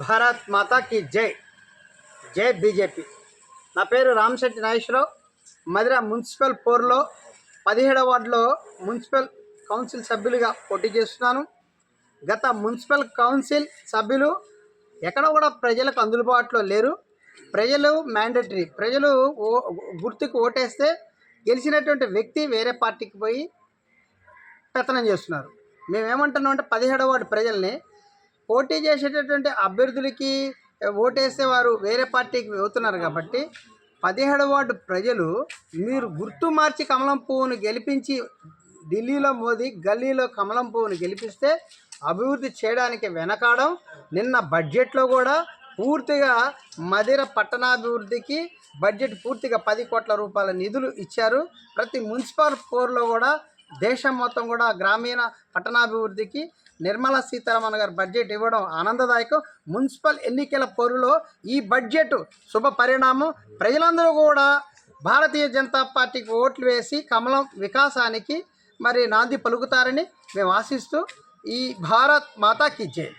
భారత్ మాతా కి జై. జై బీజేపీ. నా పేరు రామశెట్టి నాగేశ్వరరావు. మధిర మున్సిపల్ పోర్లో 17వ వార్డులో మున్సిపల్ కౌన్సిల్ సభ్యులుగా పోటీ చేస్తున్నాను. గత మున్సిపల్ కౌన్సిల్ సభ్యులు ఎక్కడ కూడా ప్రజలకు అందుబాటులో లేరు. ప్రజలు మ్యాండేటరీ, ప్రజలు గుర్తుకు ఓటేస్తే గెలిచినటువంటి వ్యక్తి వేరే పార్టీకి పోయి పెత్తనం చేస్తున్నారు. మేమేమంటున్నాం అంటే 17వ వార్డు ప్రజల్ని పోటీ చేసేటటువంటి అభ్యర్థులకి ఓటేస్తే వారు వేరే పార్టీకి వెళ్తున్నారు కాబట్టి 17వ వార్డు ప్రజలు మీరు గుర్తు మార్చి కమలం పువ్వును గెలిపించి ఢిల్లీలో మోదీ గల్లీలో కమలం పువ్వును గెలిపిస్తే అభివృద్ధి చేయడానికి వెనకాడం. నిన్న బడ్జెట్లో కూడా పూర్తిగా మధిర పట్టణాభివృద్ధికి బడ్జెట్ పూర్తిగా 10 కోట్ల రూపాయల నిధులు ఇచ్చారు. ప్రతి మున్సిపల్ కోర్లో కూడా దేశం మొత్తం కూడా గ్రామీణ పట్టణాభివృద్ధికి నిర్మలా సీతారామన్ గారు బడ్జెట్ ఇవ్వడం ఆనందదాయకం. మున్సిపల్ ఎన్నికల పోరులో ఈ బడ్జెట్ శుభ పరిణామం. ప్రజలందరూ కూడా భారతీయ జనతా పార్టీకి ఓట్లు వేసి కమలం వికాసానికి మరి నాంది పలుకుతారని మేము ఆశిస్తూ ఈ భారత్ మాతా కీ జై.